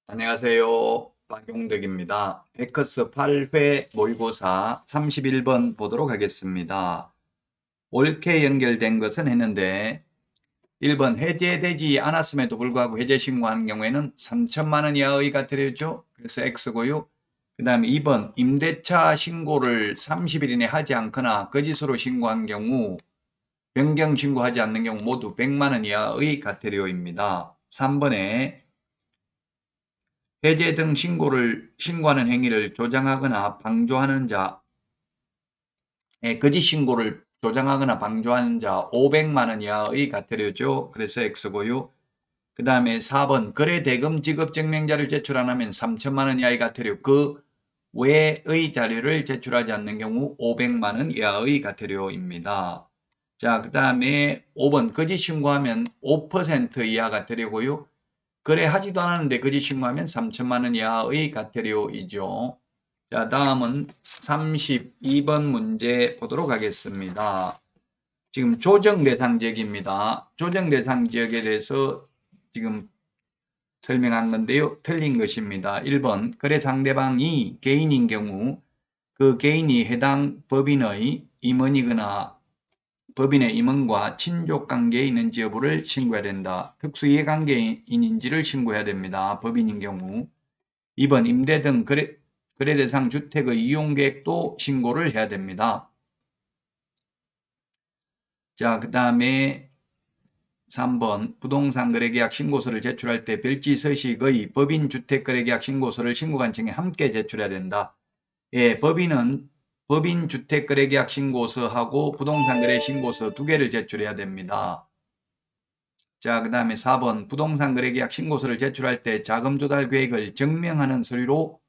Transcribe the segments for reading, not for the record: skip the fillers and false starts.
안녕하세요. 박용덕입니다. 에커스 8회 모의고사 31번 보도록 하겠습니다. 옳게 연결된 것은 했는데 1번 해제되지 않았음에도 불구하고 해제 신고하는 경우에는 3천만 원 이하의 과태료죠. 그래서 X고요. 그 다음에 2번 임대차 신고를 30일 이내 하지 않거나 거짓으로 신고한 경우 변경 신고하지 않는 경우 모두 100만 원 이하의 과태료입니다. 3번에 해제 등 신고하는 행위를 조장하거나 방조하는 자, 거짓 신고를 조장하거나 방조하는 자 500만 원 이하의 과태료죠. 그래서 X고요. 그 다음에 4번 거래 대금 지급 증명자를 제출 안 하면 3천만 원 이하의 과태료, 그 외의 자료를 제출하지 않는 경우 500만 원 이하의 과태료입니다. 자, 그 다음에 5번 거짓 신고하면 5% 이하 과태료고요. 거래하지도 않았는데 거짓 신고하면 3천만 원 이하의 과태료이죠. 자, 다음은 32번 문제 보도록 하겠습니다. 지금 조정 대상 지역입니다. 조정 대상 지역에 대해서 지금 설명한 건데요. 틀린 것입니다. 1번 거래 상대방이 개인인 경우 그 개인이 해당 법인의 임원이거나 법인의 임원과 친족관계에 있는지 여부를 신고해야 된다. 특수이해관계인인지를 신고해야 됩니다. 법인인 경우. 2번 임대 등 거래대상 주택의 이용계획도 신고를 해야 됩니다. 자, 그 다음에 3번 부동산 거래계약 신고서를 제출할 때 별지 서식의 법인 주택거래계약 신고서를 신고관청에 함께 제출해야 된다. 예, 법인은 법인 주택거래계약 신고서하고 부동산 거래 신고서 두 개를 제출해야 됩니다. 자, 그 다음에 4번 부동산 거래계약 신고서를 제출할 때 자금 조달 계획을 증명하는 서류로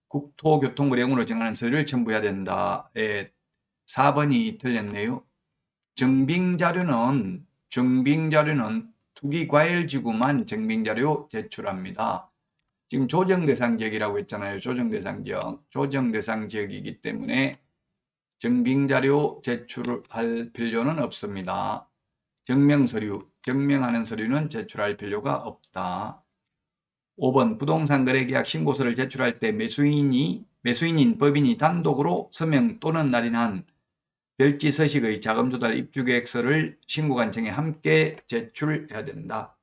국토교통부령으로 정하는 서류를 첨부해야 된다. 예, 4번이 틀렸네요. 증빙자료는 투기과열지구만 증빙자료 제출합니다. 지금 조정대상지역이라고 했잖아요. 조정대상지역. 조정대상지역이기 때문에 증빙자료 제출할 필요는 없습니다. 증명서류, 증명하는 서류는 제출할 필요가 없다. 5번 부동산 거래계약 신고서를 제출할 때 매수인인 법인이 단독으로 서명 또는 날인한 별지 서식의 자금 조달 입주 계획서를 신고관청에 함께 제출해야 된다.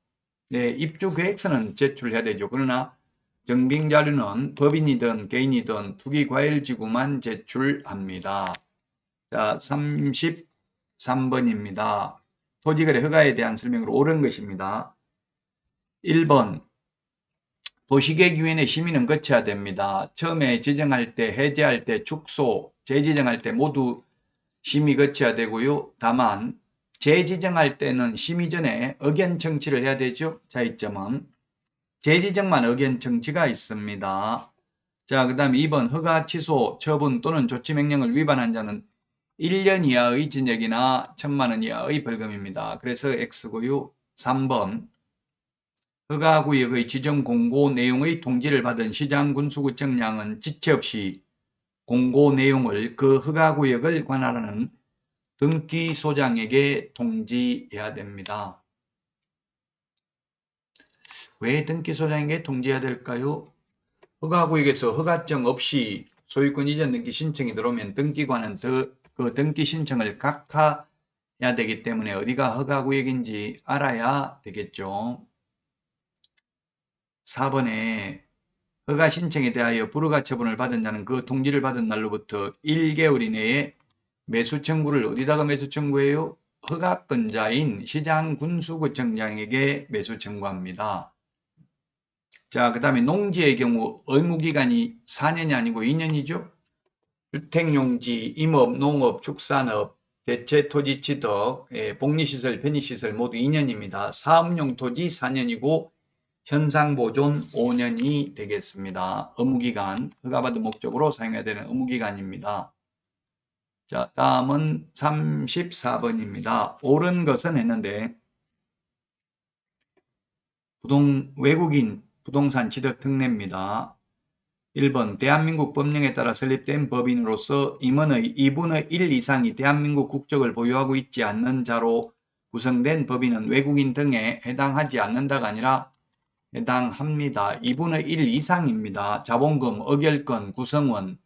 네, 입주 계획서는 제출해야 되죠. 그러나 증빙자료는 법인이든 개인이든 투기과열지구만 제출합니다. 자, 33번입니다. 토지거래 허가에 대한 설명으로 옳은 것입니다. 1번 도시계획위원회 심의는 거쳐야 됩니다. 처음에 지정할 때, 해제할 때, 축소, 재지정할 때 모두 심의 거쳐야 되고요. 다만 재지정할 때는 심의 전에 의견 청취를 해야 되죠. 차이점은 재지정만 의견 청취가 있습니다. 자, 그 다음에 2번 허가 취소, 처분 또는 조치명령을 위반한 자는 1년 이하의 징역이나 1,000만 원 이하의 벌금입니다. 그래서 X고요. 3번 허가구역의 지정 공고 내용의 통지를 받은 시장군수구청장은 지체 없이 공고 내용을 그 허가구역을 관할하는 등기소장에게 통지해야 됩니다. 왜 등기소장에게 통지해야 될까요? 허가구역에서 허가증 없이 소유권 이전 등기 신청이 들어오면 등기관은 그 등기 신청을 각하해야 되기 때문에 어디가 허가구역인지 알아야 되겠죠. 4번에 허가 신청에 대하여 불허가 처분을 받은 자는 그 통지를 받은 날로부터 1개월 이내에 매수 청구를 어디다가 매수 청구해요? 허가권자인 시장군수구청장에게 매수 청구합니다. 자, 그 다음에 농지의 경우 의무기간이 4년이 아니고 2년이죠. 주택용지, 임업, 농업, 축산업, 대체토지 취득, 복리시설, 편의시설 모두 2년입니다. 사업용 토지 4년이고 현상보존 5년이 되겠습니다. 의무기간, 허가받은 목적으로 사용해야 되는 의무기간입니다. 자, 다음은 34번입니다. 옳은 것은 했는데 외국인 부동산 취득 특례입니다. 1번 대한민국 법령에 따라 설립된 법인으로서 임원의 2분의 1 이상이 대한민국 국적을 보유하고 있지 않는 자로 구성된 법인은 외국인 등에 해당하지 않는다가 아니라 해당합니다. 2분의 1 이상입니다. 자본금, 의결권, 구성원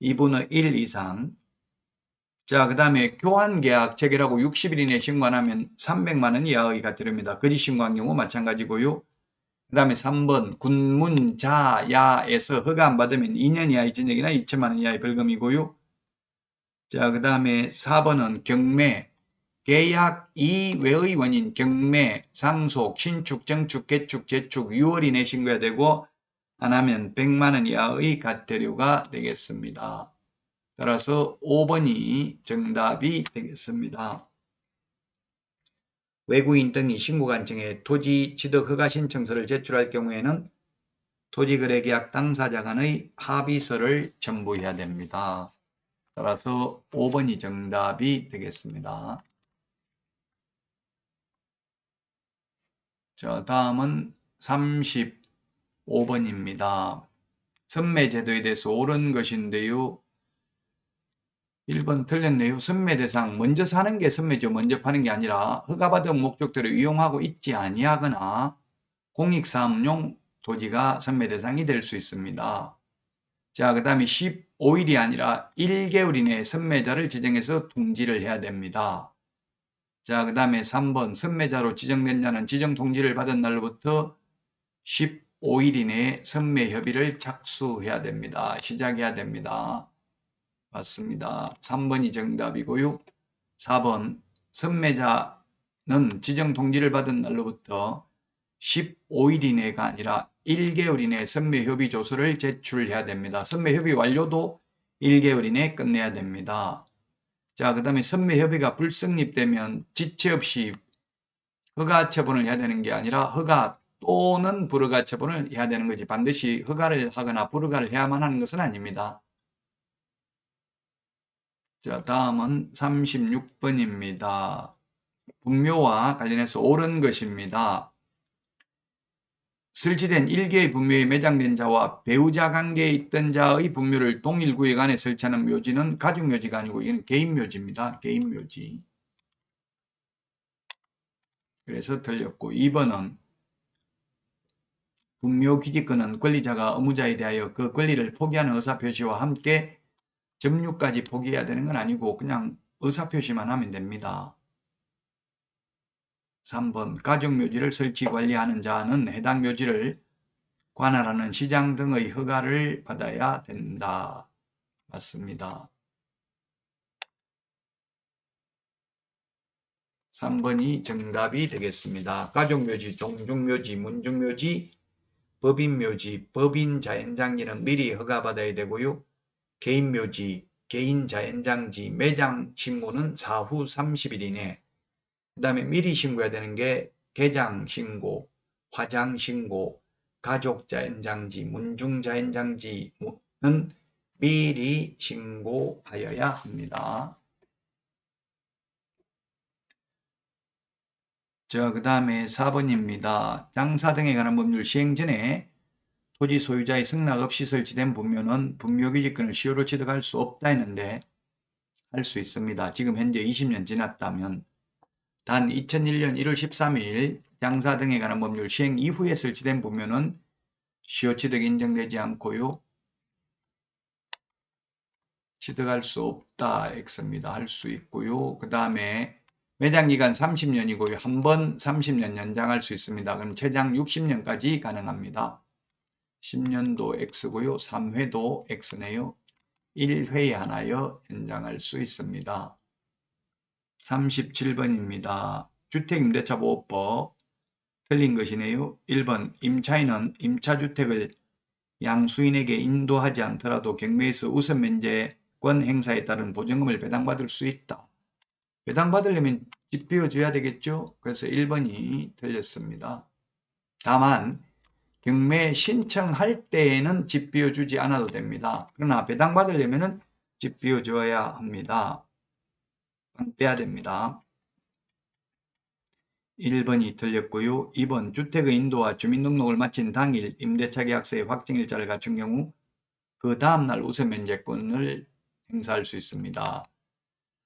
2분의 1 이상. 자, 그 다음에 교환계약 체결하고 60일 이내에 신고하면 300만원 이하의 과태료입니다. 거짓 신고한 경우 마찬가지고요. 그 다음에 3번 군문자야에서 허가 안 받으면 2년 이하의 징역이나 2천만원 이하의 벌금이고요. 자, 그 다음에 4번은 경매, 계약 이외의 원인, 경매, 상속, 신축, 정축, 개축, 재축 6월 이내에 신고해야 되고 안 하면 100만원 이하의 과태료가 되겠습니다. 따라서 5번이 정답이 되겠습니다. 외국인 등이 신고관청에 토지 취득 허가 신청서를 제출할 경우에는 토지거래계약 당사자 간의 합의서를 첨부해야 됩니다. 따라서 5번이 정답이 되겠습니다. 자, 다음은 35번입니다. 선매제도에 대해서 옳은 것인데요. 1번 틀렸네요. 선매대상, 먼저 사는 게 선매죠. 먼저 파는 게 아니라 허가받은 목적대로 이용하고 있지 아니하거나 공익사업용 토지가 선매대상이 될 수 있습니다. 자, 그 다음에 15일이 아니라 1개월 이내에 선매자를 지정해서 통지를 해야 됩니다. 자, 그 다음에 3번 선매자로 지정된 자는 지정 통지를 받은 날로부터 15일 이내에 선매협의를 착수해야 됩니다. 시작해야 됩니다. 맞습니다. 3번이 정답이고요. 4번 선매자는 지정 통지를 받은 날로부터 15일 이내가 아니라 1개월 이내에 선매협의 조서를 제출해야 됩니다. 선매협의 완료도 1개월 이내에 끝내야 됩니다. 자, 그 다음에 선매협의가 불성립되면 지체 없이 허가 처분을 해야 되는 게 아니라 허가 또는 불허가 처분을 해야 되는 거지 반드시 허가를 하거나 불허가를 해야만 하는 것은 아닙니다. 자, 다음은 36번입니다. 분묘와 관련해서 옳은 것입니다. 설치된 1개의 분묘에 매장된 자와 배우자 관계에 있던 자의 분묘를 동일 구역 안에 설치하는 묘지는 가족묘지가 아니고 이건 개인묘지입니다. 개인묘지. 그래서 틀렸고 2번은 분묘기지권은 권리자가 의무자에 대하여 그 권리를 포기하는 의사표시와 함께 점유까지 포기해야 되는 건 아니고 그냥 의사표시만 하면 됩니다. 3번 가족묘지를 설치 관리하는 자는 해당 묘지를 관할하는 시장 등의 허가를 받아야 된다. 맞습니다. 3번이 정답이 되겠습니다. 가족묘지, 종중묘지, 문중묘지, 법인묘지, 법인자연장지는 미리 허가받아야 되고요. 개인묘지, 개인자연장지, 매장 신고는 사후 30일 이내. 그 다음에 미리 신고해야 되는 게 개장신고, 화장신고, 가족자연장지, 문중자연장지는 미리 신고하여야 합니다. 자, 그 다음에 4번입니다. 장사 등에 관한 법률 시행 전에 토지 소유자의 승낙 없이 설치된 분묘는 분묘기지권을 시효로 취득할 수 없다 했는데 할 수 있습니다. 지금 현재 20년 지났다면 단 2001년 1월 13일 장사 등에 관한 법률 시행 이후에 설치된 분묘는 시효 취득 인정되지 않고요. 취득할 수 없다 X입니다. 할 수 있고요. 그 다음에 매장기간 30년이고요. 한 번 30년 연장할 수 있습니다. 그럼 최장 60년까지 가능합니다. 10년도 X고요. 3회도 X네요. 1회에 하나여 연장할 수 있습니다. 37번입니다. 주택임대차보호법 틀린 것이네요. 1번 임차인은 임차주택을 양수인에게 인도하지 않더라도 경매에서 우선면제권 행사에 따른 보증금을 배당받을 수 있다. 배당받으려면 집 비워줘야 되겠죠? 그래서 1번이 틀렸습니다. 다만 경매 신청할 때에는 집 비워주지 않아도 됩니다. 그러나 배당받으려면 집 비워줘야 합니다. 빼야 됩니다. 1번이 틀렸고요. 2번 주택의 인도와 주민등록을 마친 당일 임대차 계약서의 확정일자를 갖춘 경우 그 다음날 우선면제권을 행사할 수 있습니다.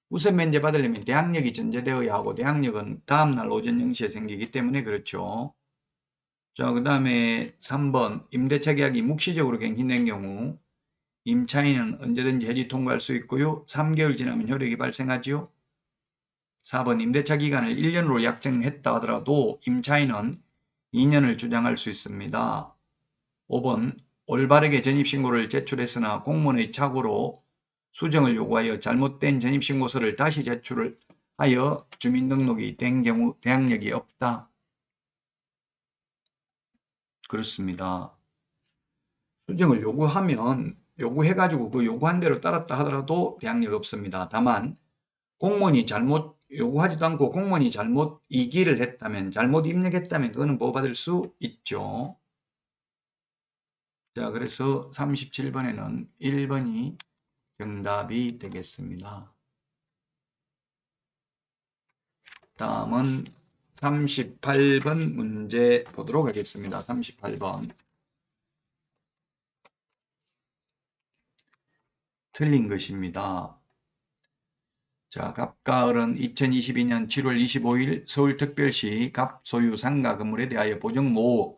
우선면제 받으려면 대항력이 전제되어야 하고 대항력은 다음날 오전 0시에 생기기 때문에 그렇죠. 자, 그 다음에 3번 임대차 계약이 묵시적으로 갱신된 경우 임차인은 언제든지 해지 통과할 수 있고요. 3개월 지나면 효력이 발생하지요. 4번 임대차 기간을 1년으로 약정했다 하더라도 임차인은 2년을 주장할 수 있습니다. 5번 올바르게 전입신고를 제출했으나 공무원의 착오로 수정을 요구하여 잘못된 전입신고서를 다시 제출을 하여 주민등록이 된 경우 대항력이 없다. 그렇습니다. 수정을 요구해가지고 그 요구한 대로 따랐다 하더라도 대항력 없습니다. 다만 공무원이 잘못 요구하지도 않고 공무원이 잘못 이기를 했다면, 잘못 입력했다면 그거는 보호받을 수 있죠. 자, 그래서 37번에는 1번이 정답이 되겠습니다. 다음은 38번 문제 보도록 하겠습니다. 38번. 틀린 것입니다. 자, 갑가을은 2022년 7월 25일 서울특별시 갑 소유 상가 건물에 대하여 보증 5억,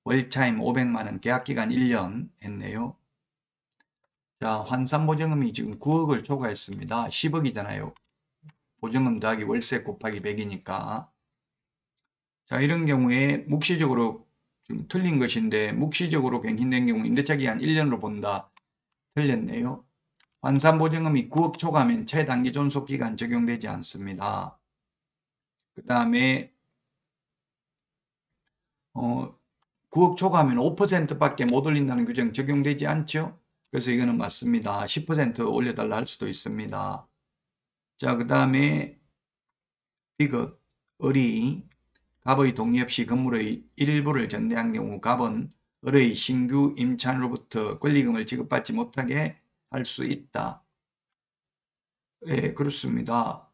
월차임 500만원, 계약기간 1년 했네요. 자, 환산보증금이 지금 9억을 초과했습니다. 10억이잖아요. 보증금 더하기 월세 곱하기 100이니까. 자, 이런 경우에 묵시적으로 좀 틀린 것인데 묵시적으로 갱신된 경우 임대차 기간 1년으로 본다. 틀렸네요. 환산보증금이 9억 초과하면 최단기 존속기간 적용되지 않습니다. 그 다음에 9억 초과하면 5%밖에 못 올린다는 규정 적용되지 않죠. 그래서 이거는 맞습니다. 10% 올려달라 할 수도 있습니다. 자, 그 다음에 비급, 을이 갑의 동의 없이 건물의 일부를 전대한 경우 갑은 을의 신규 임차인으로부터 권리금을 지급받지 못하게 할 수 있다. 예, 그렇습니다.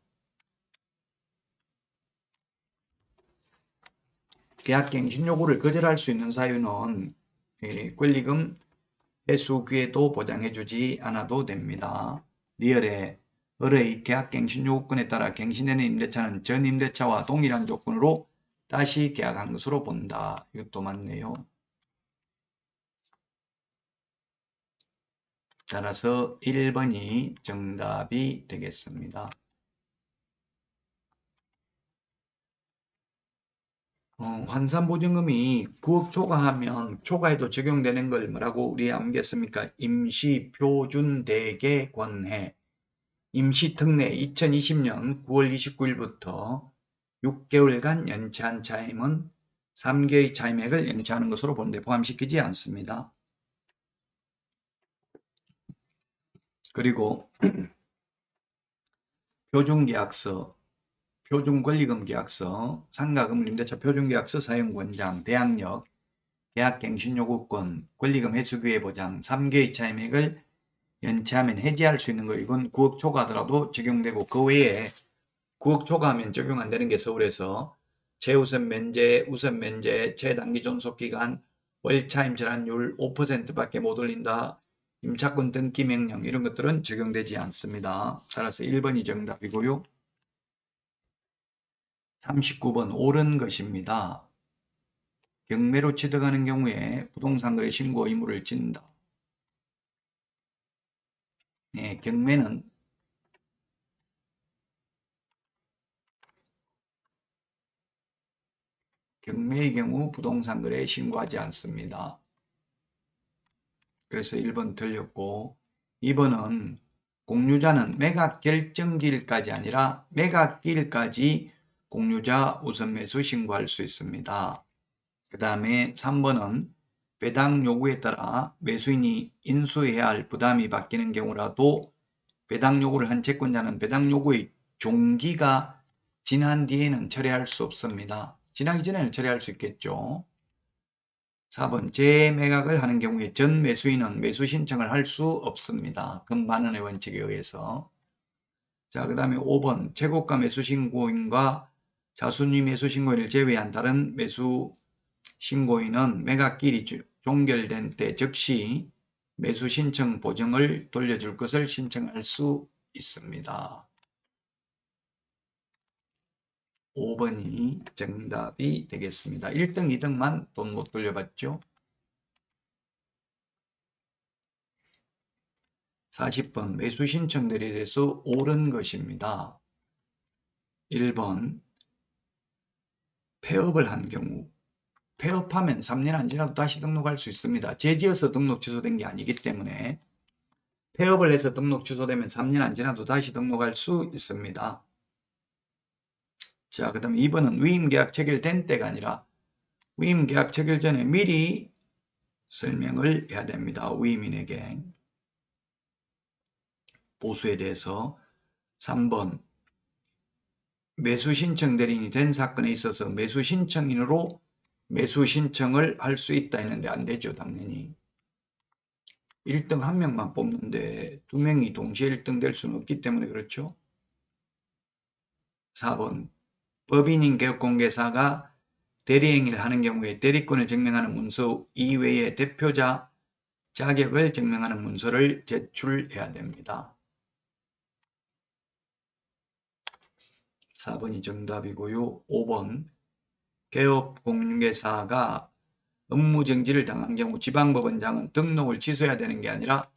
계약갱신 요구를 거절할 수 있는 사유는 권리금 회수 기회도 보장해주지 않아도 됩니다. 리얼에 을의 계약갱신 요구권에 따라 갱신되는 임대차는 전 임대차와 동일한 조건으로 다시 계약한 것으로 본다. 이것도 맞네요. 따라서 1번이 정답이 되겠습니다. 환산보증금이 9억 초과하면 초과해도 적용되는 걸 뭐라고 우리 암겠습니까? 임시표준대개권해 임시특례 2020년 9월 29일부터 6개월간 연체한 차임은 3개의 차임액을 연체하는 것으로 보는데 포함시키지 않습니다. 그리고 표준계약서, 표준권리금 계약서, 상가금을 임대차 표준계약서 사용권장, 대항력, 계약갱신요구권, 권리금 회수기회 보장, 3개의 차임액을 연체하면 해지할 수 있는 거 이건 9억 초과하더라도 적용되고 그 외에 9억 초과하면 적용 안 되는 게 서울에서 최우선 면제, 우선 면제, 최단기 존속기간, 월차임 절한율 5%밖에 못 올린다. 임차권 등기 명령 이런 것들은 적용되지 않습니다. 따라서 1번이 정답이고요. 39번 옳은 것입니다. 경매로 취득하는 경우에 부동산 거래 신고 의무를 진다. 네, 경매는 경매의 경우 부동산 거래에 신고하지 않습니다. 그래서 1번 틀렸고 2번은 공유자는 매각 결정기일까지 아니라 매각기일까지 공유자 우선 매수 신고할 수 있습니다. 그 다음에 3번은 배당 요구에 따라 매수인이 인수해야 할 부담이 바뀌는 경우라도 배당 요구를 한 채권자는 배당 요구의 종기가 지난 뒤에는 철회할 수 없습니다. 지나기 전에는 철회할 수 있겠죠. 4번 재매각을 하는 경우에 전 매수인은 매수 신청을 할 수 없습니다. 금반환의 원칙에 의해서. 자, 그 다음에 5번 최고가 매수신고인과 자순위 매수신고인을 제외한 다른 매수신고인은 매각기일이 종결된 때 즉시 매수신청 보증을 돌려줄 것을 신청할 수 있습니다. 5번이 정답이 되겠습니다. 1등, 2등만 돈 못 돌려받죠. 40번 매수 신청들에 대해서 옳은 것입니다. 1번 폐업을 한 경우 폐업하면 3년 안 지나도 다시 등록할 수 있습니다. 제지어서 등록 취소된 게 아니기 때문에 폐업을 해서 등록 취소되면 3년 안 지나도 다시 등록할 수 있습니다. 자, 그 다음 2번은 위임계약 체결된 때가 아니라 위임계약 체결 전에 미리 설명을 해야 됩니다. 위임인에게 보수에 대해서. 3번 매수신청 대리인이 된 사건에 있어서 매수신청인으로 매수신청을 할 수 있다 했는데 안 되죠. 당연히 1등 한 명만 뽑는데 두 명이 동시에 1등 될 수는 없기 때문에 그렇죠. 4번 법인인 개업공개사가 대리행위를 하는 경우에 대리권을 증명하는 문서 이외에 대표자 자격을 증명하는 문서를 제출해야 됩니다. 4번이 정답이고요. 5번 개업공개사가 업무정지를 당한 경우 지방법원장은 등록을 취소해야 되는 게 아니라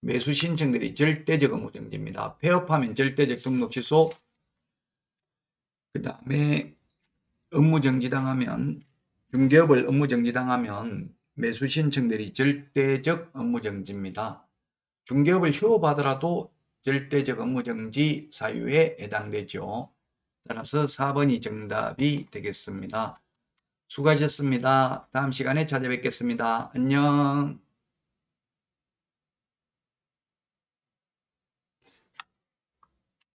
매수신청들이 절대적 업무정지입니다. 폐업하면 절대적 등록 취소, 그 다음에 업무정지당하면 중개업을 업무정지당하면 매수신청들이 절대적 업무정지입니다. 중개업을 휴업하더라도 절대적 업무정지 사유에 해당되죠. 따라서 4번이 정답이 되겠습니다. 수고하셨습니다. 다음 시간에 찾아뵙겠습니다. 안녕.